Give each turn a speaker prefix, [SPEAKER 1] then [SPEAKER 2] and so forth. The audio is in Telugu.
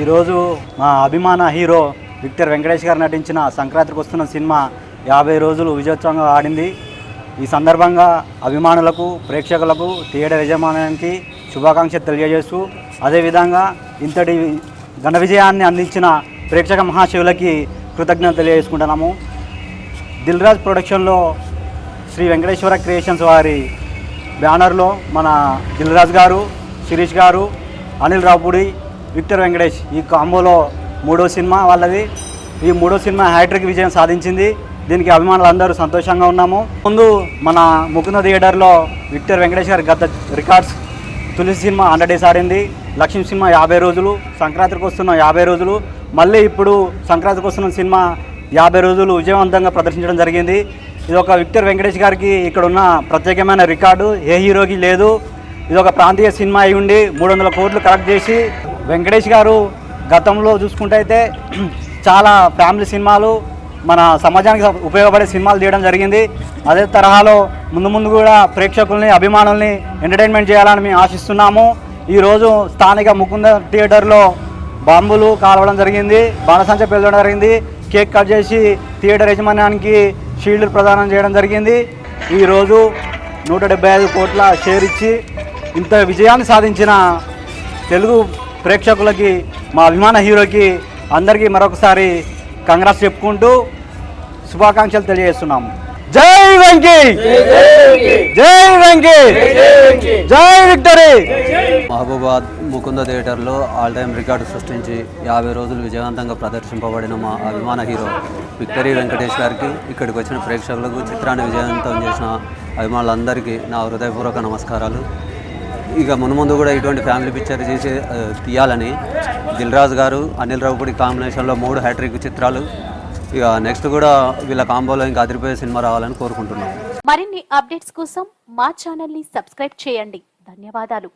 [SPEAKER 1] ఈరోజు మా అభిమాన హీరో విక్టర్ వెంకటేష్ గారు నటించిన సంక్రాంతికి వస్తున్న సినిమా 50 రోజులు విజయోత్సవంగా ఆడింది. ఈ సందర్భంగా అభిమానులకు, ప్రేక్షకులకు, థియేటర్ యజమానికి శుభాకాంక్షలు తెలియజేస్తూ, అదేవిధంగా ఇంతటి ఘన విజయాన్ని అందించిన ప్రేక్షక మహాశివులకి కృతజ్ఞతలు తెలియజేసుకుంటున్నాము. దిల్ రాజు ప్రొడక్షన్లో శ్రీ వెంకటేశ్వర క్రియేషన్స్ వారి బ్యానర్లో మన దిల్ రాజు గారు, శిరీష్ గారు, అనిల్ రావుపూడి, విక్టర్ వెంకటేష్ ఈ కాంబోలో 3వ సినిమా వాళ్ళది. ఈ 3వ సినిమా హ్యాట్రిక్ విజయం సాధించింది. దీనికి అభిమానులందరూ సంతోషంగా ఉన్నాము. ముందు మన ముకుంద థియేటర్లో విక్టర్ వెంకటేష్ గారి గత రికార్డ్స్ తులసి సినిమా 100 days ఆడింది, లక్ష్మీ సినిమా 50 రోజులు, సంక్రాంతికి వస్తున్న 50 రోజులు, మళ్ళీ ఇప్పుడు సంక్రాంతికి వస్తున్న సినిమా 50 రోజులు విజయవంతంగా ప్రదర్శించడం జరిగింది. ఇది ఒక విక్టర్ వెంకటేష్ గారికి ఇక్కడ ఉన్న ప్రత్యేకమైన రికార్డు, ఏ హీరోకి లేదు. ఇది ఒక ప్రాంతీయ సినిమా అయి ఉండి 300 కోట్లు కలెక్ట్ చేసి, వెంకటేష్ గారు గతంలో చూసుకుంటే అయితే చాలా ఫ్యామిలీ సినిమాలు, మన సమాజానికి ఉపయోగపడే సినిమాలు తీయడం జరిగింది. అదే తరహాలో ముందు కూడా ప్రేక్షకుల్ని, అభిమానుల్ని ఎంటర్టైన్మెంట్ చేయాలని మేము ఆశిస్తున్నాము. ఈరోజు స్థానిక ముకుంద థియేటర్లో బాంబులు కాలవడం జరిగింది, బాణసంచ పేలడం జరిగింది, కేక్ కట్ చేసి థియేటర్ యజమాన్యానికి షీల్డ్ ప్రదానం చేయడం జరిగింది. ఈరోజు 175 కోట్ల షేర్ ఇచ్చి ఇంత విజయాన్ని సాధించిన తెలుగు ప్రేక్షకులకి, మా అభిమాన హీరోకి అందరికీ మరొకసారి కంగ్రాట్స్ చెప్పుకుంటూ శుభాకాంక్షలు తెలియజేస్తున్నాము. జై వెంకీ, జై వెంకీ, జై విక్టరీ.
[SPEAKER 2] మహబూబాద్ ముకుంద థియేటర్లో ఆల్ టైమ్ రికార్డు సృష్టించి 50 రోజులు విజయవంతంగా ప్రదర్శింపబడిన మా అభిమాన హీరో విక్టరీ వెంకటేష్ గారికి, ఇక్కడికి వచ్చిన ప్రేక్షకులకు, చిత్రాన్ని విజయవంతం చేసిన అభిమానులందరికీ నా హృదయపూర్వక నమస్కారాలు. ఇక మున్ముందు కూడా ఇటువంటి ఫ్యామిలీ పిక్చర్ చేసి తీయాలని దిల్ రాజు గారు, అనిల్ రావుపూడి కాంబినేషన్లో 3 హ్యాట్రిక్ చిత్రాలు, ఇక నెక్స్ట్ కూడా వీళ్ళ కాంబోలో ఇంకా అదిరిపోయే సినిమా రావాలని కోరుకుంటున్నాం.
[SPEAKER 3] మరిన్ని అప్డేట్స్ కోసం మా ఛానల్ ని సబ్స్క్రైబ్ చేయండి. ధన్యవాదాలు.